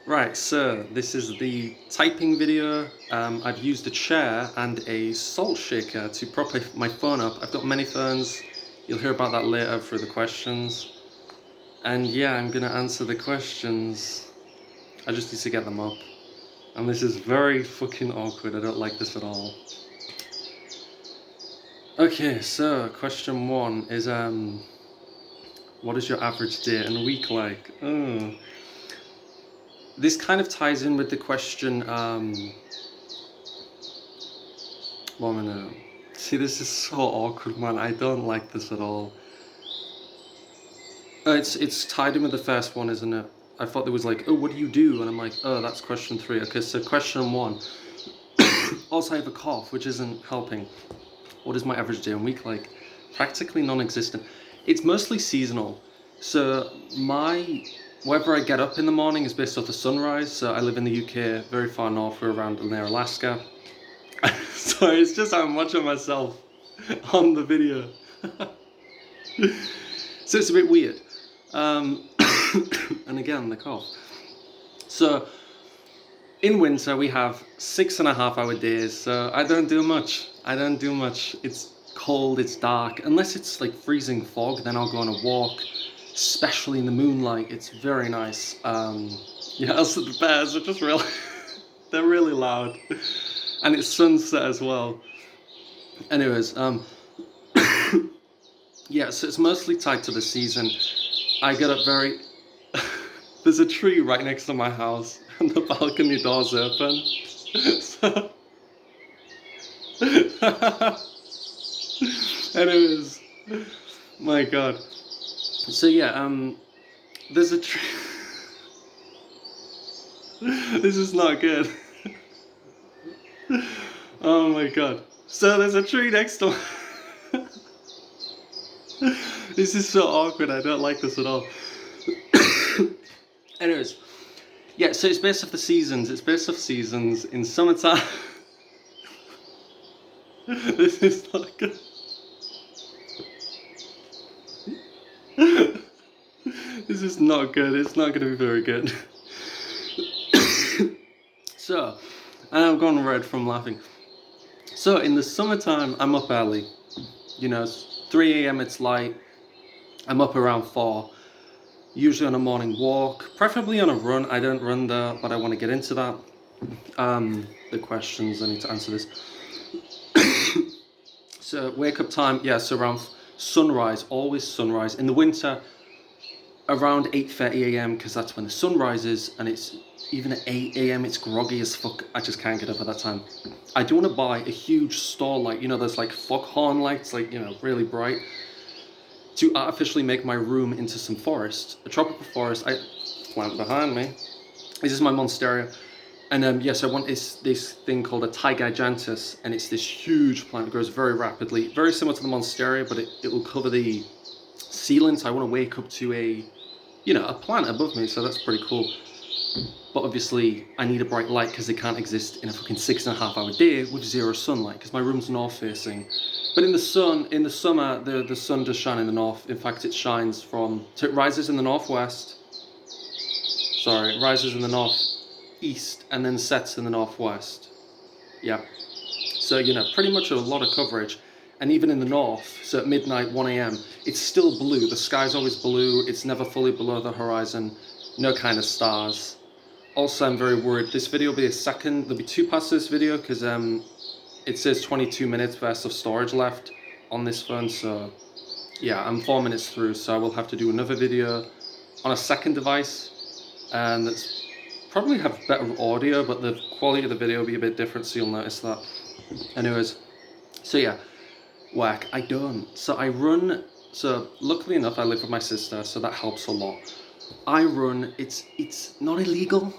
Right, so this is the typing video. I've used a chair and a salt shaker to prop my phone up. I've got many phones. You'll hear about that later through the questions. And yeah, I'm gonna answer the questions. I just need to get them up. And this is very fucking awkward. I don't like this at all. Okay, so question one is what is your average day and week like? This kind of ties in with the question, one minute. See, this is so awkward, man. I don't like this at all. It's tied in with the first one, isn't it? I thought there was like, oh, what do you do? And I'm like, oh, that's question three. Okay, so question one. Also, I have a cough, which isn't helping. What is my average day and week like? Practically non-existent. It's mostly seasonal. So wherever I get up in the morning is based off the sunrise. So I live in the UK, very far north, we're around near Alaska. Sorry, it's just I'm watching myself on the video. So it's a bit weird. And again, the cough. So in winter we have 6.5-hour days, so I don't do much. It's cold, it's dark. Unless it's like freezing fog, then I'll go on a walk, especially in the moonlight. It's very nice. Yeah, also the bears are just really, they're really loud. And it's sunset as well. Anyways, yeah, so it's mostly tied to the season. I get up very... There's a tree right next to my house, and the balcony door's open. So... Anyways, my god. So yeah, there's a tree... This is not good. Oh my god. So there's a tree next to... This is so awkward, I don't like this at all. Anyways, yeah, so it's based off the seasons. It's based off seasons. In summertime... This is not good. This is not good. It's not going to be very good. So, and I'm going red from laughing. So in the summertime, I'm up early. You know, it's 3 a.m. it's light. I'm up around 4. Usually on a morning walk, preferably on a run. I don't run there, but I want to get into that. The questions, I need to answer this. So wake up time, yeah, so around sunrise, always sunrise. In the winter, around 8:30 a.m. because that's when the sun rises, and it's even at 8 a.m. it's groggy as fuck. I just can't get up at that time. I do want to buy a huge store light, you know, those like foghorn lights, like, you know, really bright, to artificially make my room into some forest, a tropical forest. I plant behind me. This is my monstera. And yes, I want this thing called a gigantus, and it's this huge plant. It grows very rapidly, very similar to the monstera, but it will cover the ceiling. So I want to wake up to a plant above me. So that's pretty cool. But obviously, I need a bright light because it can't exist in a fucking 6.5-hour day with zero sunlight, because my room's north facing. But in the summer, the sun does shine in the north. In fact, it shines it rises in the northwest. Sorry, it rises in the northeast and then sets in the northwest. Yeah. So, you know, pretty much a lot of coverage. And even in the north, so at midnight, 1 a.m., it's still blue. The sky's always blue. It's never fully below the horizon. No kind of stars. Also, I'm very worried. This video will be there'll be 2 parts to this video, because it says 22 minutes worth of storage left on this phone. So yeah, I'm 4 minutes through, so I will have to do another video on a second device, and that's probably have better audio, but the quality of the video will be a bit different, so you'll notice that. Anyways, so yeah, whack. I don't. So I run. So luckily enough, I live with my sister, so that helps a lot. I run. It's not illegal,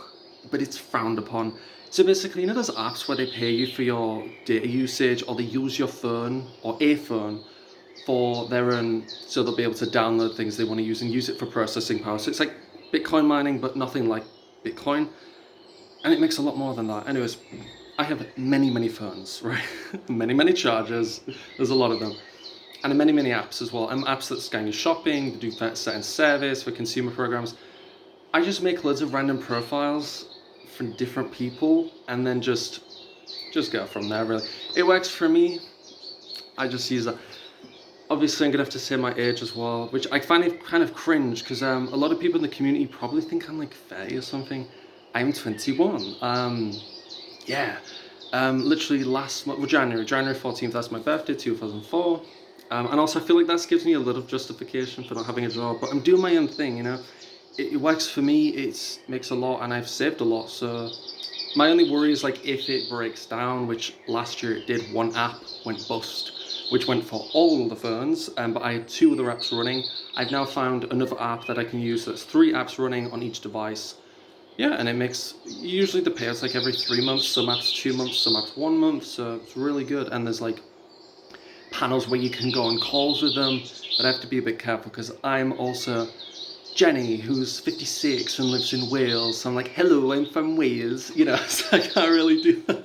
but it's frowned upon. So basically, you know those apps where they pay you for your data usage, or they use your phone or a phone for their own, so they'll be able to download things they want to use and use it for processing power. So it's like Bitcoin mining, but nothing like Bitcoin. And it makes a lot more than that. Anyways, I have many phones, right? many chargers. There's a lot of them. And many apps as well. And apps that scan your shopping, do certain service for consumer programs. I just make loads of random profiles from different people and then just go from there, really. It works for me. I just use that. Obviously, I'm gonna have to say my age as well, which I find it kind of cringe because a lot of people in the community probably think I'm like 30 or something. I'm 21. Yeah. Literally last month, well, January 14th, that's my birthday, 2004. And also I feel like that gives me a little justification for not having a job, but I'm doing my own thing, you know. It works for me, it makes a lot, and I've saved a lot, so my only worry is like if it breaks down, which last year it did. One app went bust, which went for all the phones, but I had 2 other apps running. I've now found another app that I can use, so it's 3 apps running on each device. Yeah, and it makes, usually the payouts like every 3 months, some apps 2 months, some apps 1 month, so it's really good. And there's like panels where you can go on calls with them, but I have to be a bit careful because I'm also Jenny, who's 56 and lives in Wales. So I'm like, hello, I'm from Wales, you know, so I can't really do that.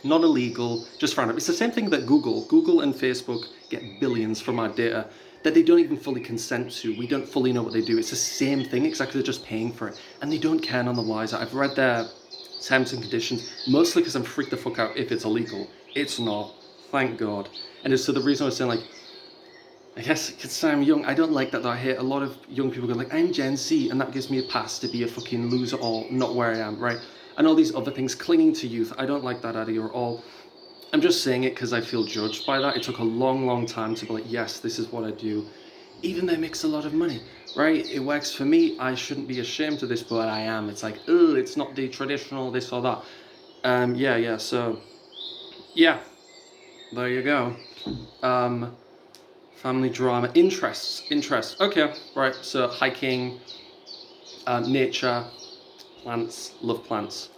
Not illegal, just random. It's the same thing that Google and Facebook get billions from our data that they don't even fully consent to. We don't fully know what they do. It's the same thing, exactly. They're just paying for it. And they don't care none the wiser. I've read their terms and conditions, mostly because I'm freaked the fuck out if it's illegal. It's not, thank God. And so the reason I was saying, like, I guess because I'm young, I don't like that though. I hear a lot of young people go like, I'm Gen Z, and that gives me a pass to be a fucking loser or not where I am, right? And all these other things, clinging to youth. I don't like that idea at all. I'm just saying it because I feel judged by that. It took a long, long time to be like, yes, this is what I do. Even though it makes a lot of money, right? It works for me. I shouldn't be ashamed of this, but I am. It's like, oh, it's not the traditional this or that. So, yeah, there you go. Family drama, interests. Okay, right, so hiking, nature, plants, love plants.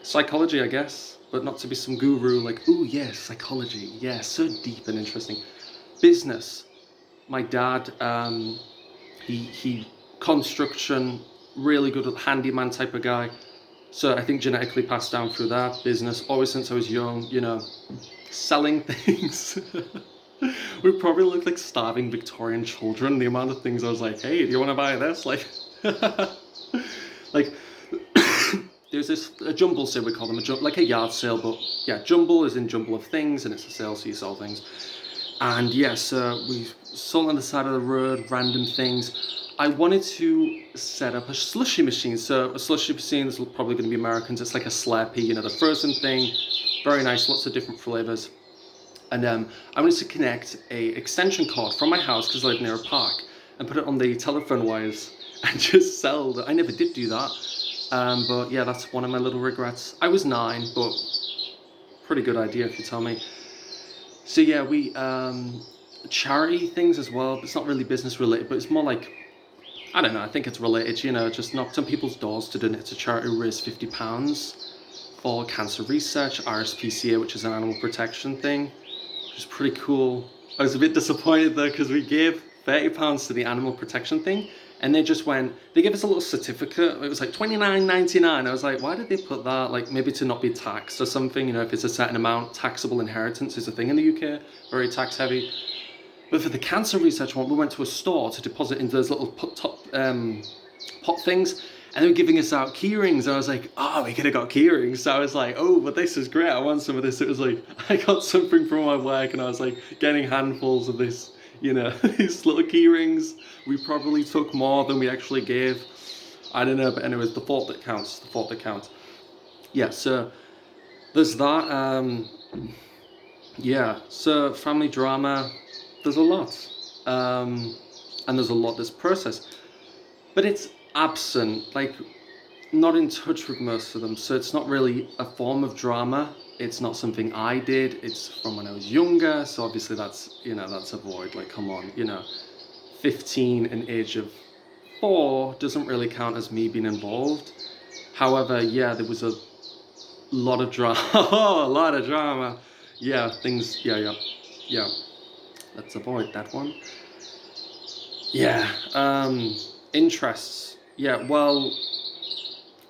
Psychology, I guess, but not to be some guru like, ooh, yes, psychology, yeah, so deep and interesting. Business. My dad, he construction, really good at handyman type of guy. So I think genetically passed down through that. Business, always since I was young, you know, selling things. We probably look like starving Victorian children. The amount of things I was like, hey, do you want to buy this? Like, like, there's a jumble sale, we call them, like a yard sale, but yeah, jumble is in jumble of things, and it's a sale, so you sell things. And yes, we sold on the side of the road, random things. I wanted to set up a slushy machine. So a slushy machine is probably going to be Americans. It's like a Slurpee, you know, the frozen thing. Very nice, lots of different flavors. And I wanted to connect a extension cord from my house, because I live near a park, and put it on the telephone wires and just sell it. I never did do that. But yeah, that's one of my little regrets. I was 9, but pretty good idea if you tell me. So yeah, we charity things as well, but it's not really business related, but it's more like, I don't know, I think it's related, you know, just knocked on people's doors to donate to charity, raise £50 for cancer research, RSPCA, which is an animal protection thing, which is pretty cool. I was a bit disappointed though, because we gave £30 to the animal protection thing, and they just went, they gave us a little certificate, it was like $29.99. I was like, why did they put that? Like, maybe to not be taxed or something, you know, if it's a certain amount. Taxable inheritance is a thing in the UK, very tax heavy. But for the cancer research one, we went to a store to deposit into those little pot things, and they were giving us out key rings. I was like, oh, we could have got key rings. So I was like, oh, but this is great, I want some of this. It was like, I got something from my work, and I was like getting handfuls of this, you know, these little key rings. We probably took more than we actually gave. I don't know, but anyways, the thought that counts, Yeah, so there's that. Yeah, so family drama, there's a lot. And there's a lot that's processed. But it's absent, like, not in touch with most of them. So it's not really a form of drama. It's not something I did. It's from when I was younger. So obviously that's, you know, that's a void. Like, come on, you know. 15 and age of 4 doesn't really count as me being involved. However, yeah, there was a lot of drama. A lot of drama. Yeah, things, yeah. Let's avoid that one. Yeah, interests. Yeah, well,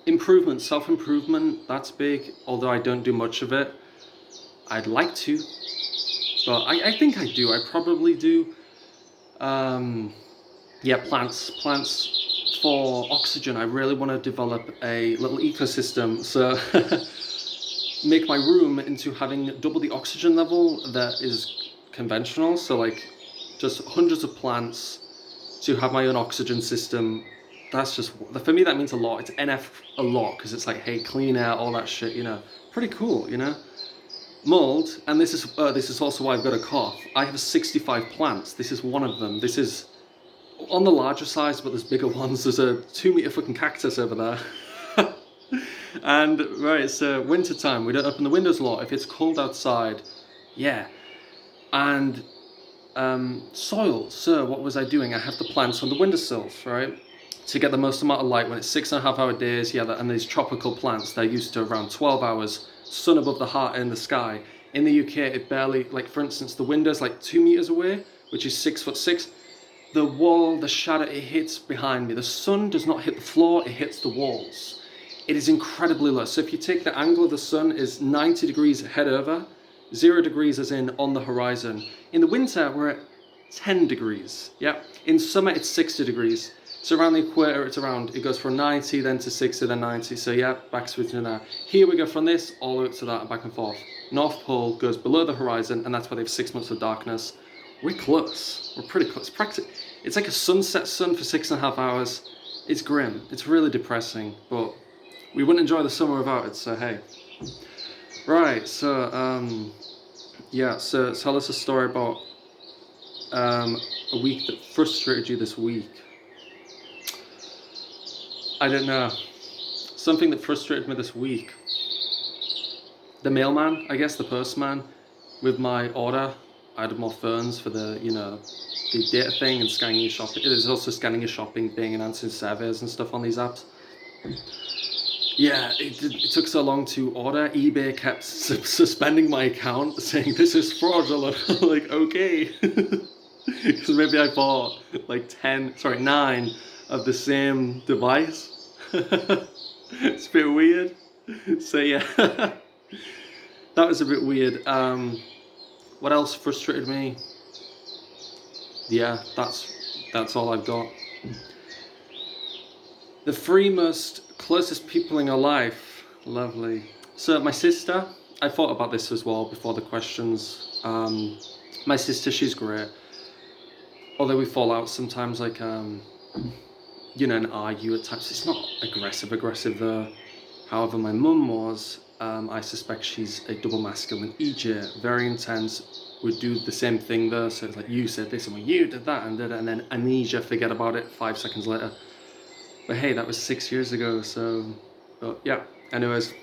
improvement, self-improvement, that's big, although I don't do much of it. I'd like to, but I think I do. I probably do. yeah, plants for oxygen. I really want to develop a little ecosystem. So make my room into having double the oxygen level that is conventional. So like just hundreds of plants to have my own oxygen system. That's just, for me, that means a lot. It's NF a lot because it's like, hey, clean air, all that shit, you know. Pretty cool, you know. Mold, and this is also why I've got a cough. I have 65 plants. This is one of them. This is on the larger size, but there's bigger ones. There's a 2 meter fucking cactus over there. And right, it's winter time. We don't open the windows a lot. If it's cold outside, yeah. And soil. So what was I doing? I have the plants on the windowsills, right? To get the most amount of light when it's 6.5 hour days. Yeah, and these tropical plants, they're used to around 12 hours, sun above the heart in the sky. In the UK, it barely, like for instance, the window's like 2 meters away, which is 6'6". The wall, the shadow, it hits behind me. The sun does not hit the floor, it hits the walls. It is incredibly low. So if you take the angle of the sun is 90 degrees head over, 0 degrees as in on the horizon. In the winter, we're at 10 degrees. Yeah. In summer, it's 60 degrees. So around the equator, it goes from 90, then to 60, then 90. So yeah, back to now. Here we go from this all the way to that and back and forth. North Pole goes below the horizon, and that's why they have 6 months of darkness. We're close. We're pretty close. It's like a sunset sun for 6.5 hours. It's grim. It's really depressing, but we wouldn't enjoy the summer without it, so hey. Right, so, yeah, so tell us a story about a week that frustrated you this week. I don't know. Something that frustrated me this week. The mailman, I guess, the postman, with my order. I added more phones for the, you know, the data thing and scanning your shopping. There's also scanning your shopping thing and answering surveys and stuff on these apps. Yeah, it took so long to order. eBay kept suspending my account, saying this is fraudulent. I'm like, okay. Because maybe I bought like 9 of the same device. It's a bit weird. So yeah, that was a bit weird. What else frustrated me? Yeah, that's all I've got. The 3 most closest people in your life. Lovely. So my sister, I thought about this as well before the questions. My sister, she's great. Although we fall out sometimes, like, you know, and argue at times. It's not aggressive though. However, my mum was, I suspect she's a double masculine EJ, very intense, would do the same thing though, so it's like, you said this, and when you did that, and did it, and then amnesia, forget about it 5 seconds later. But hey, that was 6 years ago, so, but yeah, anyways.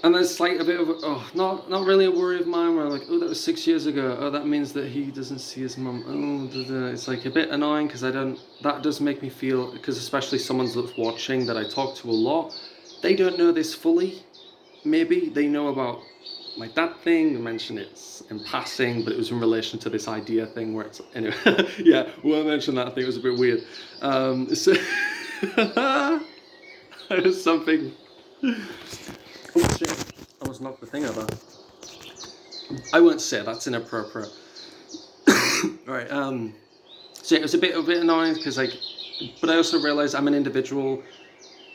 And there's like a bit of, not really a worry of mine, where I'm like, oh, that was 6 years ago, oh, that means that he doesn't see his mum, it's like a bit annoying, because that does make me feel, because especially someone that's watching that I talk to a lot, they don't know this fully. Maybe they know about my dad thing, I mentioned it in passing, but it was in relation to this idea thing where it's, anyway, yeah, well, I mentioned that, I think it was a bit weird. So, it was something, oh shit, I almost knocked the thing over. I won't say, that's inappropriate. Right, so it was a bit annoying, because like, but I also realised I'm an individual.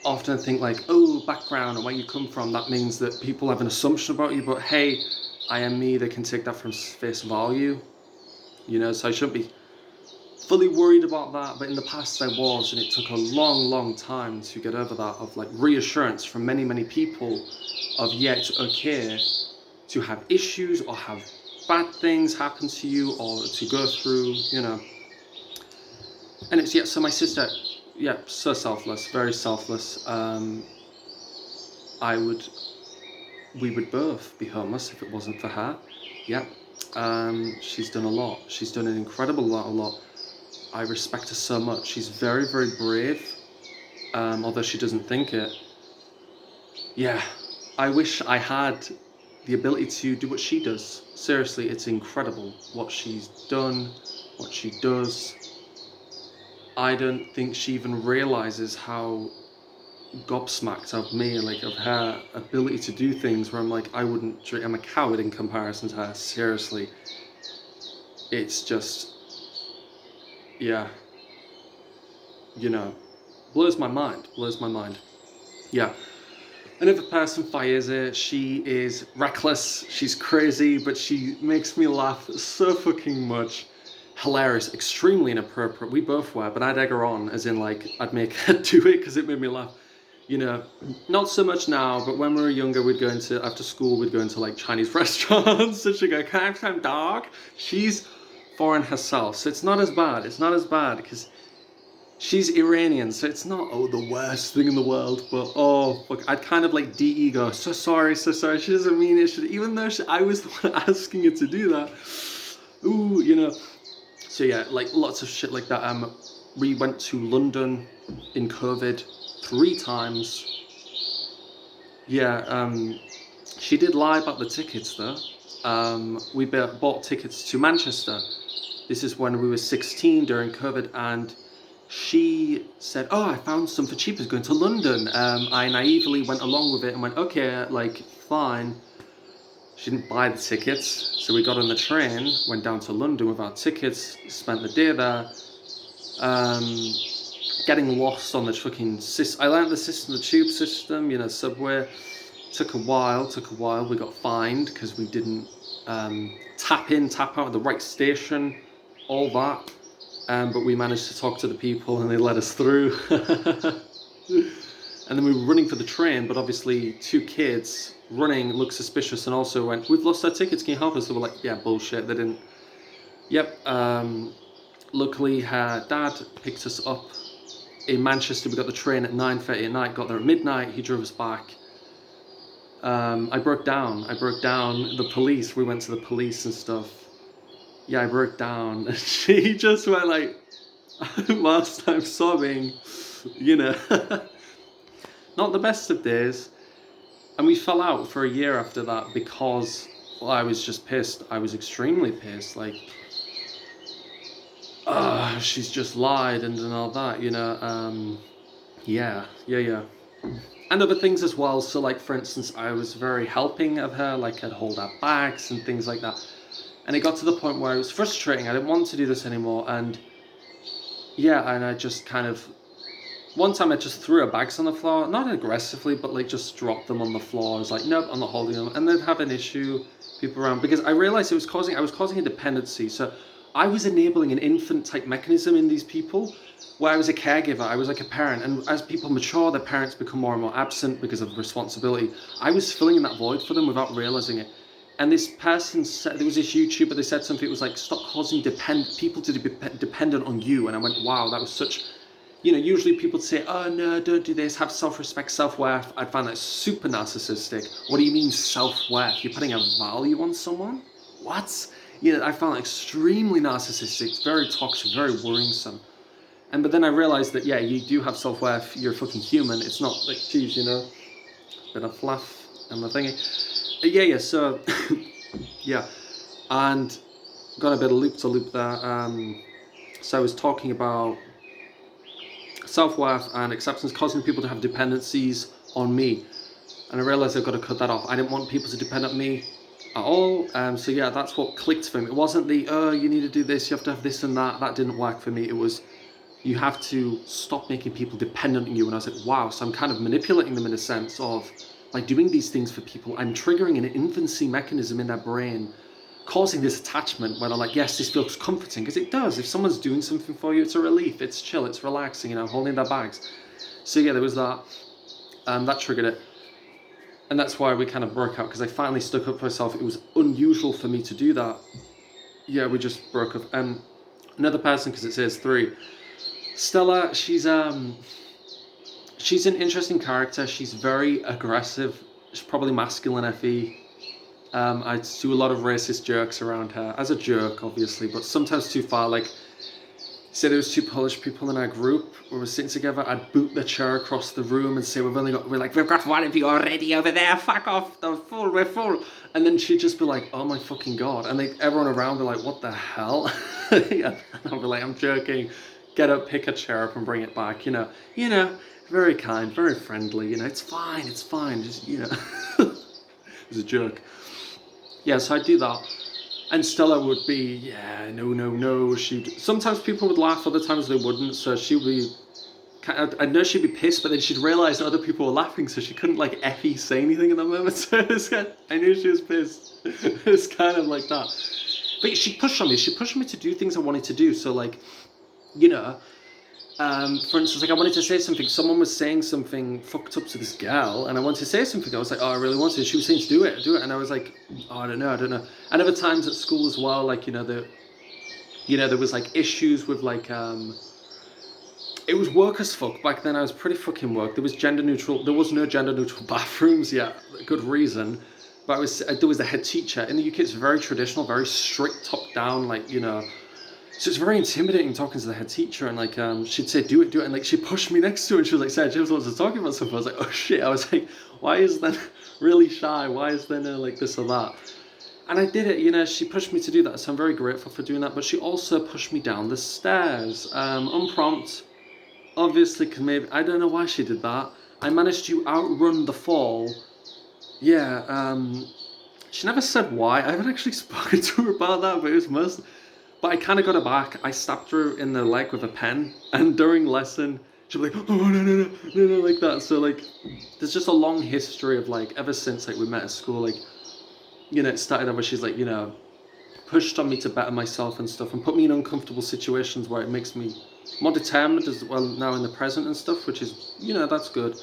Often think like, oh, background and where you come from, that means that people have an assumption about you, but hey, I am me, they can take that from face value, you know, so I shouldn't be fully worried about that, but in the past I was, and it took a long time to get over that, of like reassurance from many people of, yeah, it's okay to have issues or have bad things happen to you or to go through, you know. And it's, yeah, so my sister, yeah, so selfless, very selfless. We would both be homeless if it wasn't for her. Yeah, she's done a lot. She's done an incredible lot. I respect her so much. She's very brave, although she doesn't think it. Yeah, I wish I had the ability to do what she does. Seriously, it's incredible what she's done, what she does. I don't think she even realizes how gobsmacked of me, like of her ability to do things where I'm like, I'm a coward in comparison to her, seriously. It's just, yeah, you know, blows my mind. Yeah. Another person fires it. She is reckless. She's crazy, but she makes me laugh so fucking much. Hilarious, extremely inappropriate. We both were, but I'd egg her on, as in like I'd make her do it because it made me laugh. You know, not so much now, but when we were younger, we'd go into, after school, we'd go into like Chinese restaurants, and she'd go, "Can I have some dog?" She's foreign herself, so it's not as bad. It's not as bad because she's Iranian, so it's not, oh, the worst thing in the world, but oh, fuck, I'd kind of like de-ego, so sorry, she doesn't mean it, even though I was the one asking her to do that. Ooh, you know. So yeah, like lots of shit like that. We went to London in COVID 3 times. Yeah, she did lie about the tickets though. We bought tickets to Manchester. This is when we were 16 during COVID, and she said, "Oh, I found some for cheapers going to London." I naively went along with it and went, "Okay, like, fine." She didn't buy the tickets, so we got on the train, went down to London with our tickets, spent the day there, getting lost on the fucking I learned the system, the tube system, you know, subway. Took a while, we got fined because we didn't tap in, tap out at the right station, all that. But we managed to talk to the people and they let us through. And then we were running for the train, but obviously 2 kids running looked suspicious and also went, "We've lost our tickets, can you help us?" So we're like, "Yeah, bullshit, they didn't." Yep. Luckily her dad picked us up in Manchester. We got the train at 9:30 at night, got there at midnight, he drove us back. I broke down. The police, we went to the police and stuff. Yeah, I broke down. She just went like, whilst I'm sobbing, you know. Not the best of days. And we fell out for a year after that because, well, I was just pissed. I was extremely pissed. Like, she's just lied and all that, you know. Yeah. And other things as well. So like, for instance, I was very helping of her, like I'd hold her bags and things like that. And it got to the point where it was frustrating. I didn't want to do this anymore. And yeah, and I just kind of, one time I just threw her bags on the floor, not aggressively, but like just dropped them on the floor. I was like, "Nope, I'm not holding them." And they'd have an issue, people around, because I realized I was causing a dependency. So I was enabling an infant type mechanism in these people where I was a caregiver, I was like a parent. And as people mature, their parents become more and more absent because of responsibility. I was filling in that void for them without realizing it. And this person said, there was this YouTuber, they said something, it was like, "Stop causing people to be dependent on you." And I went, wow, that was such, you know, usually people say, "Oh no, don't do this, have self-respect, self-worth." I'd find that super narcissistic. What do you mean self-worth? You're putting a value on someone? What? You know, I found that extremely narcissistic, very toxic, very worrisome. But then I realized that, yeah, you do have self-worth, you're a fucking human. It's not like, geez, you know, bit of fluff and the thingy. Yeah, so, yeah, and got a bit of loop to loop there. So I was talking about self-worth and acceptance causing people to have dependencies on me. And I realized I've got to cut that off. I didn't want people to depend on me at all. So yeah, that's what clicked for me. It wasn't the, "Oh, you need to do this, you have to have this and that." That didn't work for me. It was, you have to stop making people dependent on you. And I was like, wow, so I'm kind of manipulating them in a sense of, by doing these things for people, I'm triggering an infancy mechanism in their brain, causing this attachment where they're like, yes, this feels comforting, because it does. If someone's doing something for you, it's a relief, it's chill, it's relaxing, you know, holding their bags. So yeah, there was that, that triggered it. And that's why we kind of broke up, because I finally stuck up for myself. It was unusual for me to do that. Yeah, we just broke up. And another person, because it says 3, Stella, she's an interesting character. She's very aggressive. She's probably masculine FE. I do a lot of racist jokes around her, as a joke, obviously, but sometimes too far. Like, say there was 2 Polish people in our group, we were sitting together, I'd boot the chair across the room and say, "We've got one of you already over there, fuck off, we're full." And then she'd just be like, "Oh my fucking God." And everyone around be like, "What the hell?" Yeah, and I'll be like, "I'm joking." Get up, pick a chair up and bring it back, you know, very kind, very friendly, you know, it's fine, just, you know. It was a joke. Yeah, so I do that. And Stella would be, yeah, no, no, no. Sometimes people would laugh, other times they wouldn't. So she would be, I know she'd be pissed, but then she'd realise that other people were laughing, so she couldn't like effie say anything in that moment. So I knew she was pissed. It's kind of like that. But she pushed on me. She pushed me to do things I wanted to do. So like, you know, for instance, like I wanted to say something. Someone was saying something fucked up to this girl, and I wanted to say something. I was like, oh, I really wanted to. She was saying to do it, and I was like, oh, I don't know. And other times at school as well, like there was like issues with like it was work as fuck back then. I was pretty fucking woke. There was no gender neutral bathrooms yet. Good reason. But there was the head teacher. In the UK, it's very traditional, very strict, top down, like, so it's very intimidating talking to the head teacher, and like she'd say do it, and like she pushed me next to her and she was like, Sarah James wants to talk about something. I was like, oh shit. I was like, why is that really shy? Why is there no like this or that? And I did it, she pushed me to do that, so I'm very grateful for doing that. But she also pushed me down the stairs, unprompted. Obviously, because maybe, I don't know why she did that. I managed to outrun the fall. Yeah, she never said why. I haven't actually spoken to her about that, but it was most. But I kind of got her back. I stabbed her in the leg with a pen, and during lesson, she'd be like, oh, no, like that. So, like, there's just a long history of, like, ever since, like, we met at school, like, it started out where she's, like, pushed on me to better myself and stuff, and put me in uncomfortable situations where it makes me more determined as well now in the present and stuff, which is, that's good.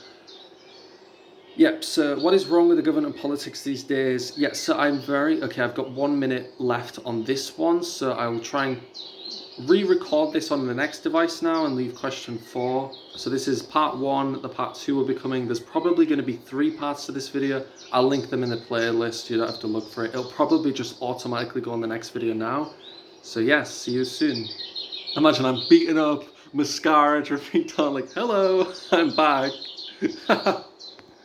Yep, so what is wrong with the government and politics these days? Yeah, so I've got 1 minute left on this one, so I will try and re-record this on the next device now and leave question 4. So this is part 1, the part 2 will be coming. There's probably going to be 3 parts to this video. I'll link them in the playlist, you don't have to look for it. It'll probably just automatically go on the next video now. So yes, see you soon. Imagine I'm beating up, mascara dripping down, like, hello, I'm back.